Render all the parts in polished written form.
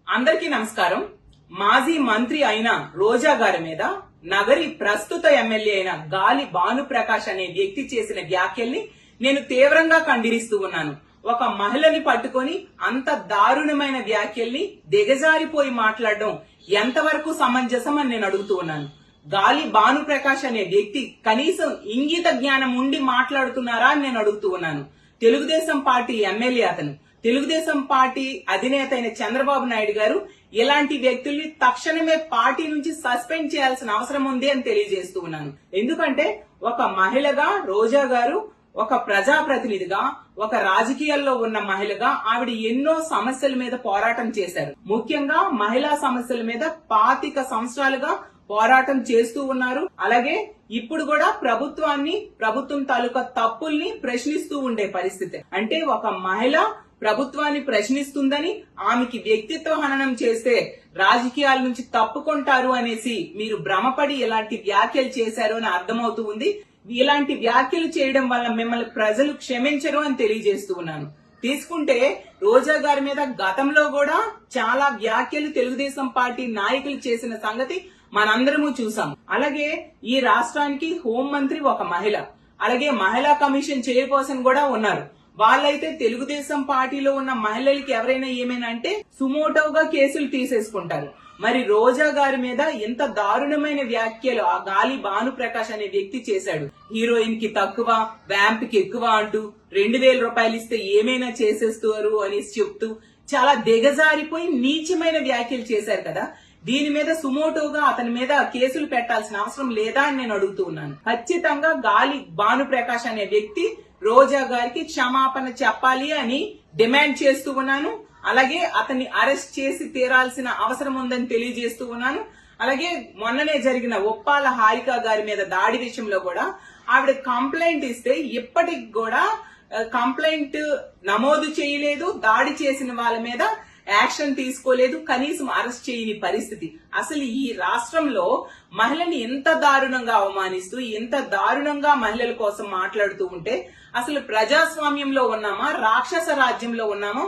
అందరికీ నమస్కారం. మాజీ మంత్రి అయిన రోజా గారి మీద నగరి ప్రస్తుత ఎమ్మెల్యే అయిన గాలి భానుప్రకాష్ అనే వ్యక్తి చేసిన వ్యాఖ్యల్ని నేను తీవ్రంగా ఖండిస్తూ ఉన్నాను. ఒక మహిళని పట్టుకొని అంత దారుణమైన వ్యాఖ్యల్ని దిగజారిపోయి మాట్లాడడం ఎంతవరకు సమంజసం అని నేను అడుగుతూ ఉన్నాను. గాలి భానుప్రకాష్ అనే వ్యక్తి కనీసం ఇంగిత జ్ఞానం ఉండి మాట్లాడుతున్నారా అని నేను అడుగుతూ ఉన్నాను. తెలుగుదేశం పార్టీ ఎమ్మెల్యే అతను. తెలుగుదేశం పార్టీ అధినేత అయిన చంద్రబాబు నాయుడు గారు ఇలాంటి వ్యక్తుల్ని తక్షణమే పార్టీ నుంచి సస్పెండ్ చేయాల్సిన అవసరం ఉంది అని తెలియజేస్తూ ఉన్నాను. ఎందుకంటే ఒక మహిళగా రోజా గారు ఒక ప్రజాప్రతినిధిగా, ఒక రాజకీయాల్లో ఉన్న మహిళగా ఆవిడ ఎన్నో సమస్యల మీద పోరాటం చేశారు. ముఖ్యంగా మహిళా సమస్యల మీద 25 సంవత్సరాలుగా పోరాటం చేస్తూ ఉన్నారు. అలాగే ఇప్పుడు కూడా ప్రభుత్వం తాలూకా తప్పుల్ని ప్రశ్నిస్తూ ఉండే పరిస్థితి. అంటే ఒక మహిళ ప్రభుత్వాన్ని ప్రశ్నిస్తుందని, ఆమెకి వ్యక్తిత్వ హననం చేస్తే రాజకీయాల నుంచి తప్పుకుంటారు అనేసి మీరు భ్రమపడి ఇలాంటి వ్యాఖ్యలు చేశారు అని అర్థమవుతూ ఉంది. ఇలాంటి వ్యాఖ్యలు చేయడం వల్ల మిమ్మల్ని ప్రజలు క్షమించరు అని తెలియజేస్తూ ఉన్నాను. తీసుకుంటే రోజా గారి మీద గతంలో కూడా చాలా వ్యాఖ్యలు తెలుగుదేశం పార్టీ నాయకులు చేసిన సంగతి మనందరము చూసాం. అలాగే ఈ రాష్ట్రానికి హోంమంత్రి ఒక మహిళ, అలాగే మహిళా కమిషన్ చైర్పర్సన్ కూడా ఉన్నారు. వాళ్ళైతే తెలుగుదేశం పార్టీలో ఉన్న మహిళలకి ఎవరైనా ఏమైనా అంటే సుమోటోగా కేసులు తీసేసుకుంటారు. మరి రోజా గారి మీద ఎంత దారుణమైన వ్యాఖ్యలు ఆ గాలి భానుప్రకాష్ అనే వ్యక్తి చేశాడు. హీరోయిన్ కి తక్కువ, వ్యాంప్ కి ఎక్కువ అంటూ 2000 రూపాయలు ఇస్తే ఏమైనా చేసేస్తారు అని చెప్తూ చాలా దిగజారిపోయి నీచమైన వ్యాఖ్యలు చేశారు కదా. దీని మీద సుమోటోగా అతని మీద కేసులు పెట్టాల్సిన అవసరం లేదా అని నేను అడుగుతూ ఉన్నాను. ఖచ్చితంగా గాలి భానుప్రకాష్ అనే వ్యక్తి రోజా గారికి క్షమాపణ చెప్పాలి అని డిమాండ్ చేస్తూ ఉన్నాను. అలాగే అతన్ని అరెస్ట్ చేసి తీరాల్సిన అవసరం ఉందని తెలియజేస్తూ ఉన్నాను. అలాగే మొన్ననే జరిగిన ఒప్పాల హారిక గారి మీద దాడి విషయంలో కూడా ఆవిడ కంప్లైంట్ ఇస్తే ఇప్పటికి కూడా కంప్లైంట్ నమోదు చేయలేదు. దాడి చేసిన వాళ్ళ మీద యాక్షన్ తీసుకోలేదు. కనీసం అరెస్ట్ చేయని పరిస్థితి. అసలు ఈ రాష్ట్రంలో మహిళని ఎంత దారుణంగా అవమానిస్తూ, ఎంత దారుణంగా మహిళల కోసం మాట్లాడుతూ ఉంటే అసలు ప్రజాస్వామ్యంలో ఉన్నామా, రాక్షస రాజ్యంలో ఉన్నామో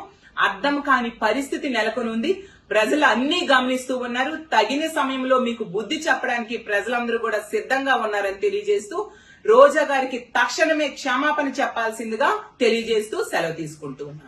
అర్థం కాని పరిస్థితి నెలకొనుంది. ప్రజలు అన్ని గమనిస్తూ ఉన్నారు. తగిన సమయంలో మీకు బుద్ధి చెప్పడానికి ప్రజలందరూ కూడా సిద్ధంగా ఉన్నారని తెలియజేస్తూ రోజా గారికి తక్షణమే క్షమాపణ చెప్పాల్సిందిగా తెలియజేస్తూ సెలవు తీసుకుంటూ ఉన్నారు.